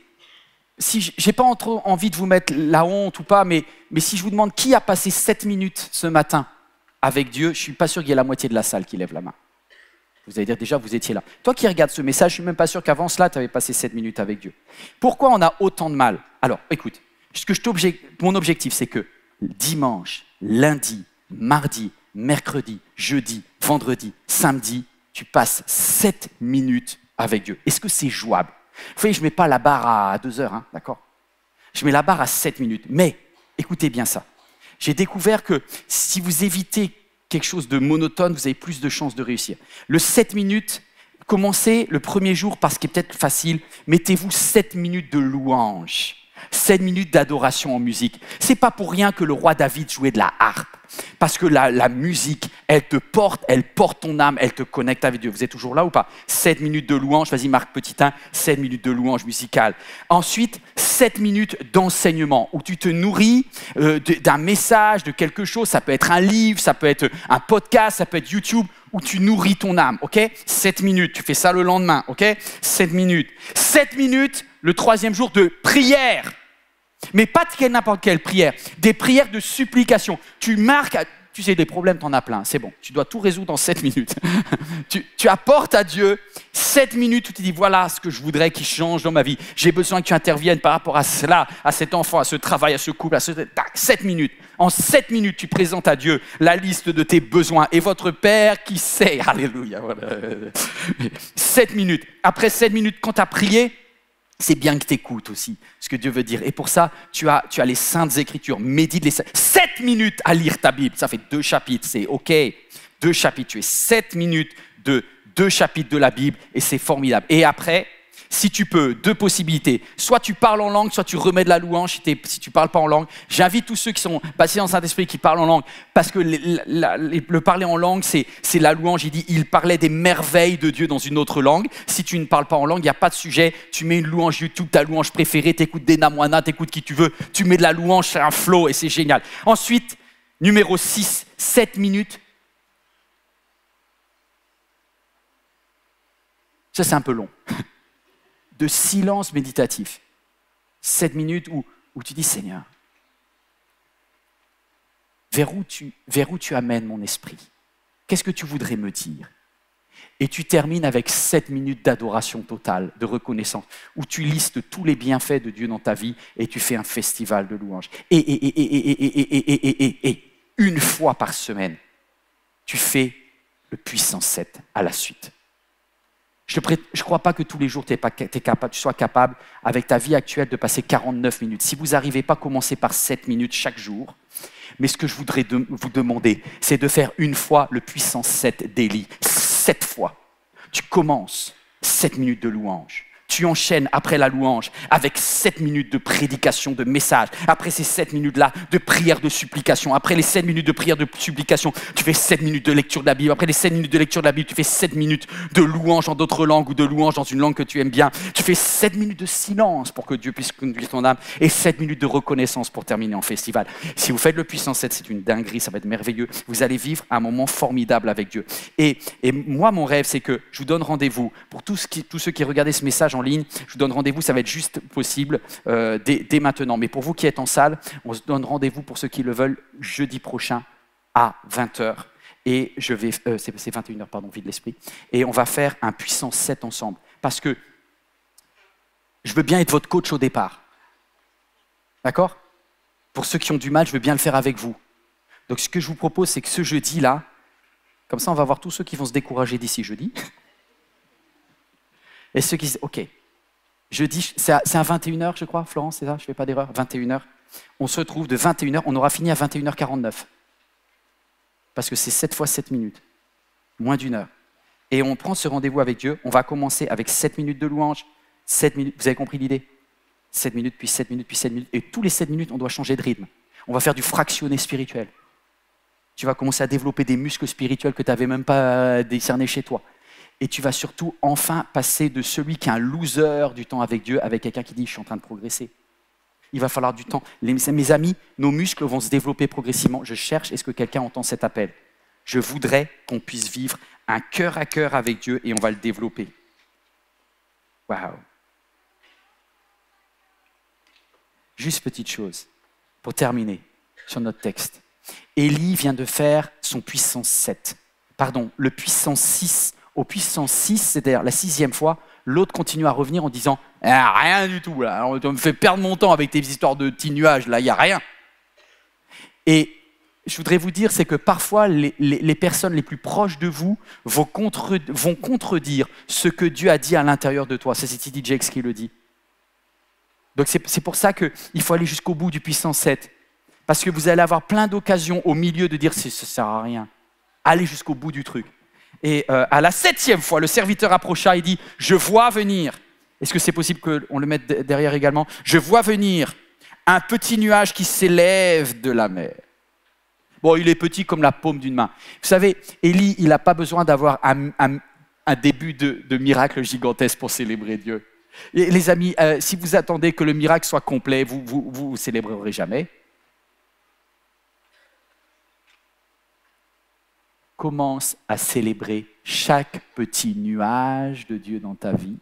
si je n'ai pas trop envie de vous mettre la honte ou pas, mais si je vous demande qui a passé 7 minutes ce matin avec Dieu, je ne suis pas sûr qu'il y ait la moitié de la salle qui lève la main. Vous allez dire déjà, vous étiez là. Toi qui regardes ce message, je ne suis même pas sûr qu'avant cela, tu avais passé 7 minutes avec Dieu. Pourquoi on a autant de mal? Alors, écoute, mon objectif, c'est que dimanche, lundi, mardi, mercredi, jeudi, vendredi, samedi, tu passes 7 minutes avec Dieu. Est-ce que c'est jouable? Vous voyez, je ne mets pas la barre à 2 heures, hein, d'accord? Je mets la barre à 7 minutes. Mais, écoutez bien ça. J'ai découvert que si vous évitez quelque chose de monotone, vous avez plus de chances de réussir. Le 7 minutes, commencez le premier jour par ce qui est peut-être facile, mettez-vous 7 minutes de louange, 7 minutes d'adoration en musique. C'est pas pour rien que le roi David jouait de la harpe, parce que la musique, elle porte ton âme, elle te connecte avec Dieu. Vous êtes toujours là ou pas? 7 minutes de louange, vas-y Marc Petitin, 7 minutes de louange musicale. Ensuite, 7 minutes d'enseignement, où tu te nourris d'un message, de quelque chose. Ça peut être un livre, ça peut être un podcast, ça peut être YouTube, où tu nourris ton âme, ok? 7 minutes, tu fais ça le lendemain, ok? 7 minutes. 7 minutes, le troisième jour de prière. Mais pas de n'importe quelle prière, des prières de supplication. Tu marques, tu sais, des problèmes, t'en as plein, c'est bon. Tu dois tout résoudre en 7 minutes. tu apportes à Dieu 7 minutes où tu dis, voilà ce que je voudrais qu'il change dans ma vie. J'ai besoin que tu interviennes par rapport à cela, à cet enfant, à ce travail, à ce couple, à ce... Tac, 7 minutes. En 7 minutes, tu présentes à Dieu la liste de tes besoins. Et votre Père qui sait, alléluia. Voilà. 7 minutes. Après 7 minutes, quand tu as prié, c'est bien que tu écoutes aussi ce que Dieu veut dire. Et pour ça, tu as les Saintes Écritures. Médite les 7 minutes à lire ta Bible. Ça fait 2 chapitres, c'est OK. 2 chapitres. Tu es 7 minutes de 2 chapitres de la Bible et c'est formidable. Et après, si tu peux, deux possibilités. Soit tu parles en langue, soit tu remets de la louange si tu ne parles pas en langue. J'invite tous ceux qui sont baptisés dans le Saint-Esprit qui parlent en langue, parce que le parler en langue, c'est la louange. Il dit, il parlait des merveilles de Dieu dans une autre langue. Si tu ne parles pas en langue, il n'y a pas de sujet. Tu mets une louange YouTube, ta louange préférée, tu écoutes Dena Moana, tu écoutes qui tu veux. Tu mets de la louange, c'est un flow et c'est génial. Ensuite, numéro 6, 7 minutes. Ça, c'est un peu long. De silence méditatif. 7 minutes où tu dis, Seigneur, vers où tu amènes mon esprit? Qu'est-ce que tu voudrais me dire? Et tu termines avec 7 minutes d'adoration totale, de reconnaissance, où tu listes tous les bienfaits de Dieu dans ta vie et tu fais un festival de louanges. Et une fois par semaine, tu fais le puissant 7 à la suite. Je ne crois pas que tous les jours tu sois capable, avec ta vie actuelle, de passer 49 minutes. Si vous n'arrivez pas, commencez par 7 minutes chaque jour. Mais ce que je voudrais vous demander, c'est de faire une fois le puissant 7 d'Élie. 7 fois. Tu commences 7 minutes de louange. Tu enchaînes après la louange avec 7 minutes de prédication, de message. Après ces 7 minutes-là, de prière, de supplication. Après les 7 minutes de prière, de supplication, tu fais 7 minutes de lecture de la Bible. Après les 7 minutes de lecture de la Bible, tu fais 7 minutes de louange en d'autres langues ou de louange dans une langue que tu aimes bien. Tu fais 7 minutes de silence pour que Dieu puisse conduire ton âme et 7 minutes de reconnaissance pour terminer en festival. Si vous faites le puissant 7, c'est une dinguerie, ça va être merveilleux. Vous allez vivre un moment formidable avec Dieu. Et moi, mon rêve, c'est que je vous donne rendez-vous pour tous ceux qui regardaient ce message en ligne. Je vous donne rendez-vous, ça va être juste possible dès maintenant. Mais pour vous qui êtes en salle, on se donne rendez-vous pour ceux qui le veulent jeudi prochain à 20h. Et c'est 21h, pardon, vie de l'esprit. Et on va faire un puissant 7 ensemble. Parce que je veux bien être votre coach au départ. D'accord? Pour ceux qui ont du mal, je veux bien le faire avec vous. Donc ce que je vous propose, c'est que ce jeudi-là, comme ça on va voir tous ceux qui vont se décourager d'ici jeudi. Et ceux qui disent, ok, jeudi, c'est à 21h, je crois, Florence, c'est ça? Je ne fais pas d'erreur, 21h. On se retrouve de 21h, on aura fini à 21h49. Parce que c'est 7 fois 7 minutes, moins d'une heure. Et on prend ce rendez-vous avec Dieu, on va commencer avec 7 minutes de louange, 7 minutes, vous avez compris l'idée? 7 minutes, puis 7 minutes, puis 7 minutes. Et tous les 7 minutes, on doit changer de rythme. On va faire du fractionné spirituel. Tu vas commencer à développer des muscles spirituels que tu n'avais même pas décernés chez toi. Et tu vas surtout enfin passer de celui qui est un loser du temps avec Dieu avec quelqu'un qui dit « je suis en train de progresser ». Il va falloir du temps. Mes amis, nos muscles vont se développer progressivement. Je cherche, est-ce que quelqu'un entend cet appel? Je voudrais qu'on puisse vivre un cœur à cœur avec Dieu et on va le développer. Waouh! Juste petite chose, pour terminer sur notre texte. Élie vient de faire son puissant 7. Pardon, le puissant 6. Au puissant 6, c'est-à-dire la 6e fois, l'autre continue à revenir en disant « rien du tout, là. Tu me fais perdre mon temps avec tes histoires de petits nuages, là, il n'y a rien. » Et je voudrais vous dire, c'est que parfois, les personnes les plus proches de vous vont contredire ce que Dieu a dit à l'intérieur de toi. C'est T.D. Jakes qui le dit. Donc c'est pour ça qu'il faut aller jusqu'au bout du puissant 7. Parce que vous allez avoir plein d'occasions au milieu de dire « ça ne sert à rien ». Allez jusqu'au bout du truc. Et à la 7e fois, le serviteur approcha et dit « Je vois venir ». Est-ce que c'est possible qu'on le mette derrière également? « Je vois venir un petit nuage qui s'élève de la mer. » Bon, il est petit comme la paume d'une main. Vous savez, Élie, il n'a pas besoin d'avoir un début de miracle gigantesque pour célébrer Dieu. Et les amis, si vous attendez que le miracle soit complet, vous célébrerez jamais. Commence à célébrer chaque petit nuage de Dieu dans ta vie.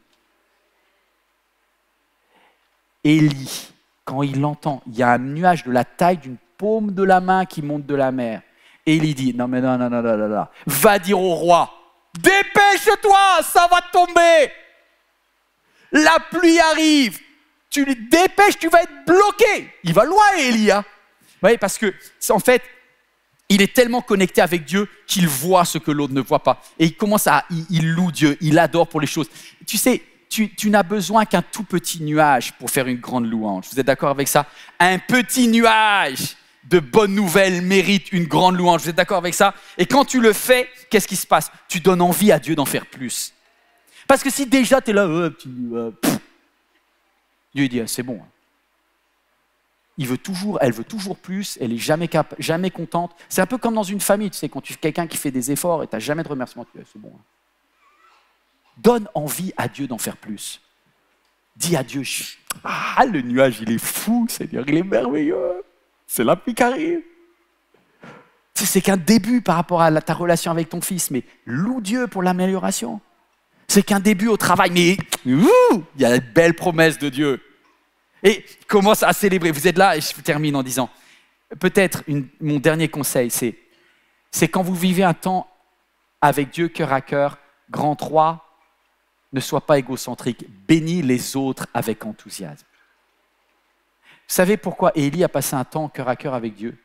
Élie, quand il l'entend, il y a un nuage de la taille d'une paume de la main qui monte de la mer. Élie dit, non, va dire au roi, dépêche-toi, ça va tomber. La pluie arrive, tu le dépêches, tu vas être bloqué. Il va loin, Élie. Hein? Oui, parce que, en fait, il est tellement connecté avec Dieu qu'il voit ce que l'autre ne voit pas. Et il loue Dieu, il adore pour les choses. Tu sais, tu n'as besoin qu'un tout petit nuage pour faire une grande louange. Vous êtes d'accord avec ça? Un petit nuage de bonnes nouvelles mérite une grande louange. Vous êtes d'accord avec ça? Et quand tu le fais, qu'est-ce qui se passe? Tu donnes envie à Dieu d'en faire plus. Parce que si déjà tu es là, Dieu dit, c'est bon. Elle veut toujours plus, elle est jamais contente. C'est un peu comme dans une famille, tu sais, quand tu fais quelqu'un qui fait des efforts et tu n'as jamais de remerciement, tu dis, c'est bon. Donne envie à Dieu d'en faire plus. Dis à Dieu, le nuage, il est fou, Seigneur, il est merveilleux. C'est la pluie qui arrive. C'est qu'un début par rapport à ta relation avec ton fils, mais loue Dieu pour l'amélioration. C'est qu'un début au travail, mais il y a une belle promesse de Dieu. Et commence à célébrer. Vous êtes là, et je termine en disant, peut-être mon dernier conseil, c'est quand vous vivez un temps avec Dieu, cœur à cœur, grand 3, ne sois pas égocentrique. Bénis les autres avec enthousiasme. Vous savez pourquoi Élie a passé un temps cœur à cœur avec Dieu?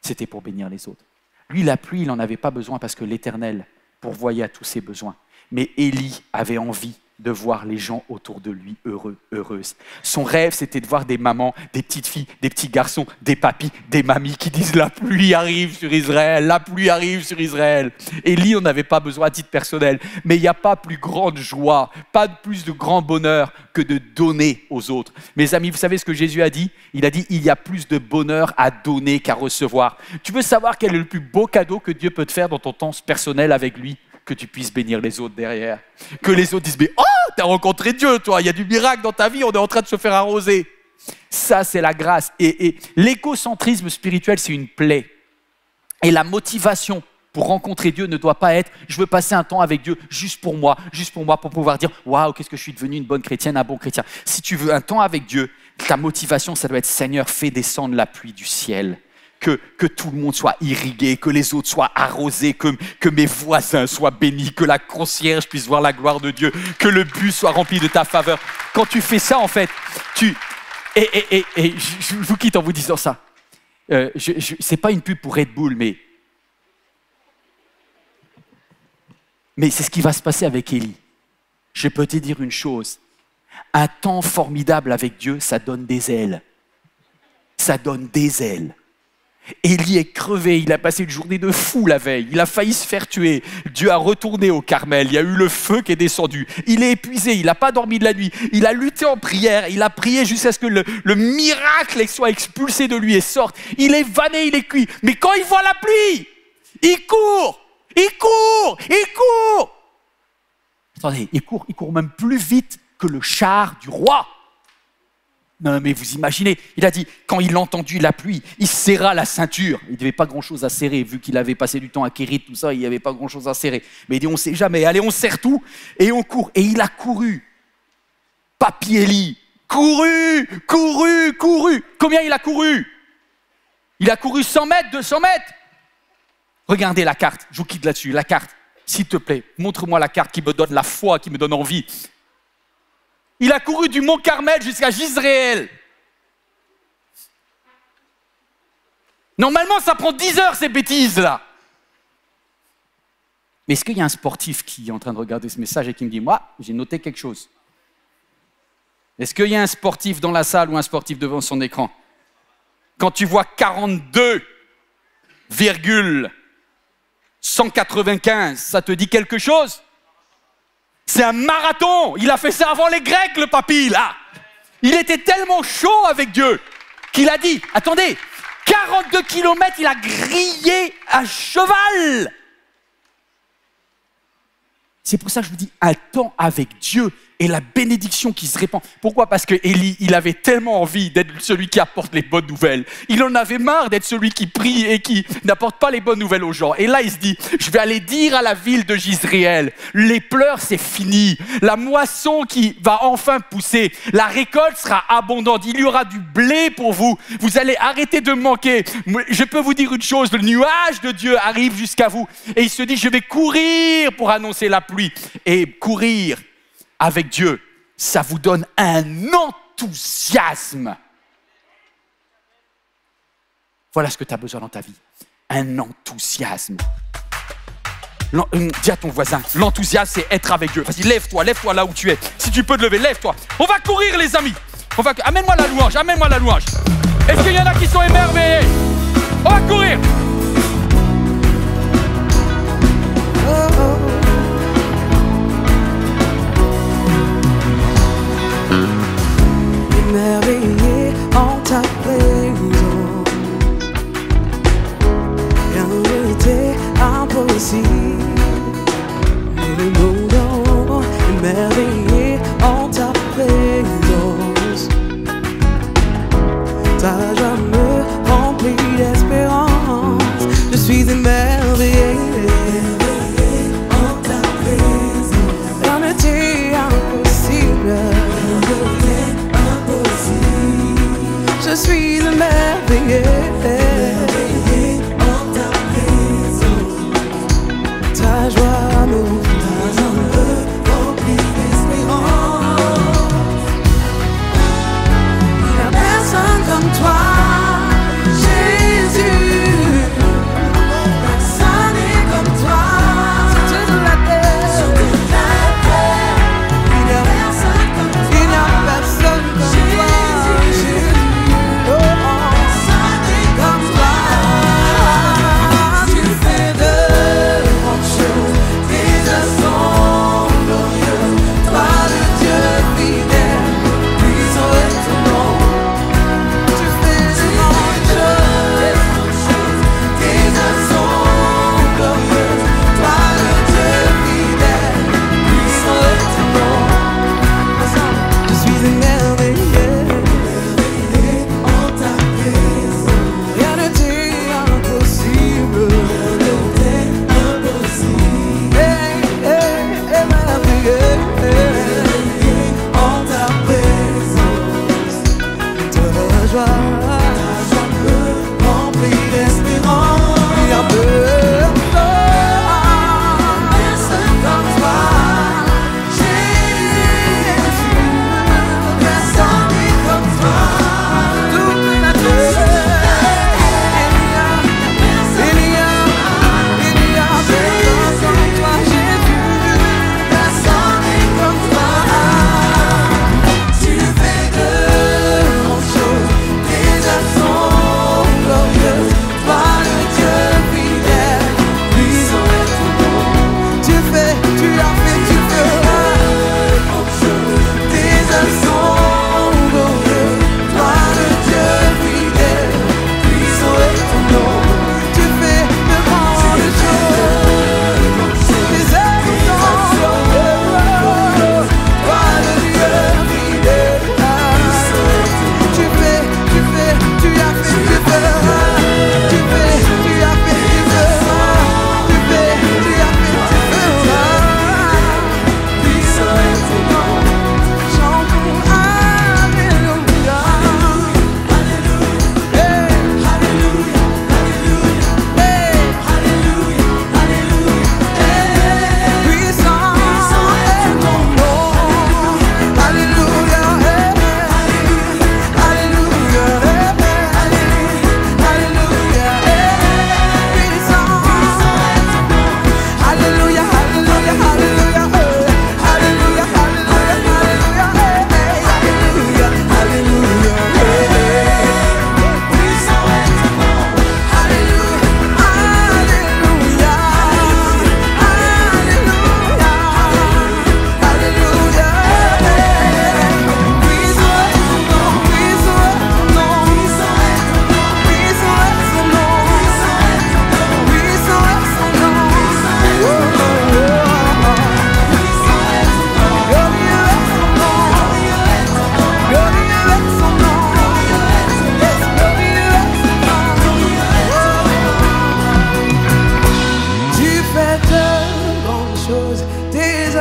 C'était pour bénir les autres. Lui, la pluie, il n'en avait pas besoin parce que l'Éternel pourvoyait à tous ses besoins. Mais Élie avait envie de voir les gens autour de lui heureux, heureuses. Son rêve, c'était de voir des mamans, des petites filles, des petits garçons, des papis, des mamies qui disent « La pluie arrive sur Israël, la pluie arrive sur Israël ». Élie, on n'avait pas besoin à titre personnel, mais il n'y a pas plus grande joie, pas plus de grand bonheur que de donner aux autres. Mes amis, vous savez ce que Jésus a dit? Il a dit « Il y a plus de bonheur à donner qu'à recevoir ». Tu veux savoir quel est le plus beau cadeau que Dieu peut te faire dans ton temps personnel avec lui? Que tu puisses bénir les autres derrière. Que les autres disent, mais oh, t'as rencontré Dieu, toi, il y a du miracle dans ta vie, on est en train de se faire arroser. Ça, c'est la grâce. Et l'égocentrisme spirituel, c'est une plaie. Et la motivation pour rencontrer Dieu ne doit pas être, je veux passer un temps avec Dieu juste pour moi, pour pouvoir dire, waouh, qu'est-ce que je suis devenu une bonne chrétienne, un bon chrétien. Si tu veux un temps avec Dieu, ta motivation, ça doit être, Seigneur, fais descendre la pluie du ciel. Que tout le monde soit irrigué, que les autres soient arrosés, que mes voisins soient bénis, que la concierge puisse voir la gloire de Dieu, que le bus soit rempli de ta faveur. Quand tu fais ça, en fait, je vous quitte en vous disant ça. C'est pas une pub pour Red Bull, mais c'est ce qui va se passer avec Élie. Je peux te dire une chose. Un temps formidable avec Dieu, ça donne des ailes. Ça donne des ailes. Élie est crevé, il a passé une journée de fou la veille, il a failli se faire tuer. Dieu a retourné au Carmel, il y a eu le feu qui est descendu. Il est épuisé, il n'a pas dormi de la nuit, il a lutté en prière, il a prié jusqu'à ce que le miracle soit expulsé de lui et sorte. Il est vanné, il est cuit. Mais quand il voit la pluie, il court. Attendez, il court même plus vite que le char du roi. Non, mais vous imaginez, il a dit, quand il a entendu la pluie, il serra la ceinture. Il n'avait pas grand-chose à serrer, vu qu'il avait passé du temps à Kérit, tout ça, il n'y avait pas grand-chose à serrer. Mais il dit, on ne sait jamais, allez, on serre tout, et on court. Et il a couru. Papy Élie, couru. Combien il a couru? Il a couru 100 mètres, 200 mètres. Regardez la carte, je vous quitte là-dessus, la carte. S'il te plaît, montre-moi la carte qui me donne la foi, qui me donne envie. Il a couru du mont Carmel jusqu'à Jizréel. Normalement, ça prend 10 heures, ces bêtises-là. Mais est-ce qu'il y a un sportif qui est en train de regarder ce message et qui me dit, moi, j'ai noté quelque chose? Est-ce qu'il y a un sportif dans la salle ou un sportif devant son écran? Quand tu vois 42,195, ça te dit quelque chose? C'est un marathon. Il a fait ça avant les Grecs, le papy, là. Il était tellement chaud avec Dieu qu'il a dit, attendez, 42 kilomètres, il a grillé à cheval. C'est pour ça que je vous dis, un temps avec Dieu et la bénédiction qui se répand. Pourquoi? Parce que Élie, il avait tellement envie d'être celui qui apporte les bonnes nouvelles. Il en avait marre d'être celui qui prie et qui n'apporte pas les bonnes nouvelles aux gens. Et là, il se dit, je vais aller dire à la ville de Jizréel, les pleurs, c'est fini. La moisson qui va enfin pousser. La récolte sera abondante. Il y aura du blé pour vous. Vous allez arrêter de manquer. Je peux vous dire une chose, le nuage de Dieu arrive jusqu'à vous. Et il se dit, je vais courir pour annoncer la pluie. Et courir avec Dieu, ça vous donne un enthousiasme. Voilà ce que tu as besoin dans ta vie. Un enthousiasme. Dis à ton voisin, l'enthousiasme, c'est être avec Dieu. Vas-y, lève-toi là où tu es. Si tu peux te lever, lève-toi. On va courir, les amis. Amène-moi la louange, Est-ce qu'il y en a qui sont émerveillés? On va courir.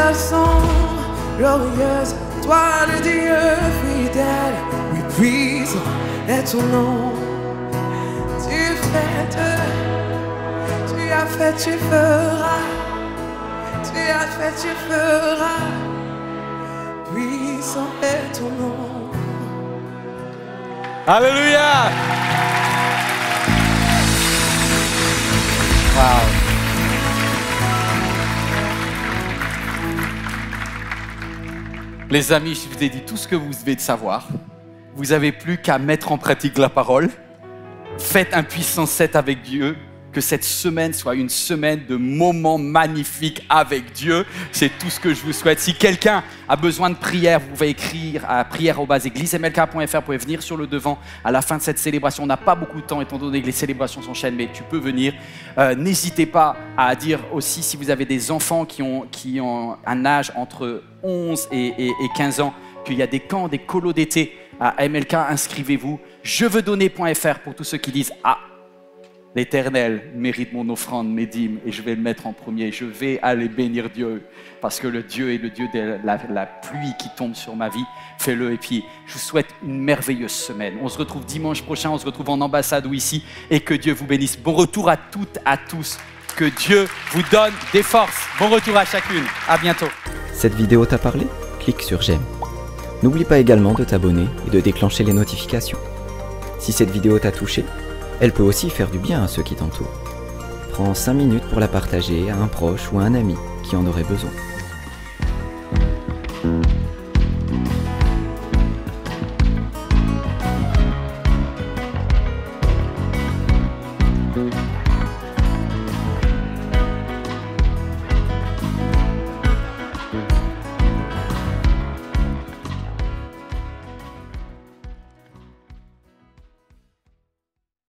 façon glorieuse. Toi le Dieu fidèle, oui puissant est ton nom. Tu as fait, tu feras. Tu as fait, tu feras. Puissant est ton nom. Alléluia! Wow. Les amis, je vous ai dit tout ce que vous devez savoir. Vous n'avez plus qu'à mettre en pratique la parole. Faites un puissance 7 avec Dieu. Que cette semaine soit une semaine de moments magnifiques avec Dieu. C'est tout ce que je vous souhaite. Si quelqu'un a besoin de prière, vous pouvez écrire à prière@églisemlk.fr. Vous pouvez venir sur le devant à la fin de cette célébration. On n'a pas beaucoup de temps étant donné que les célébrations s'enchaînent, mais tu peux venir. N'hésitez pas à dire aussi si vous avez des enfants qui ont un âge entre 11 et 15 ans, qu'il y a des camps, des colos d'été à MLK. Inscrivez-vous. Jeveuxdonner.fr pour tous ceux qui disent « Ah, l'Éternel mérite mon offrande, mes dîmes, et je vais le mettre en premier. Je vais aller bénir Dieu, parce que le Dieu est le Dieu de la pluie qui tombe sur ma vie. Fais-le, et puis je vous souhaite une merveilleuse semaine. On se retrouve dimanche prochain, on se retrouve en ambassade ou ici, et que Dieu vous bénisse. Bon retour à toutes, à tous. Que Dieu vous donne des forces. Bon retour à chacune. À bientôt. Cette vidéo t'a parlé? Clique sur j'aime. N'oublie pas également de t'abonner et de déclencher les notifications. Si cette vidéo t'a touché, elle peut aussi faire du bien à ceux qui t'entourent. Prends 5 minutes pour la partager à un proche ou à un ami qui en aurait besoin.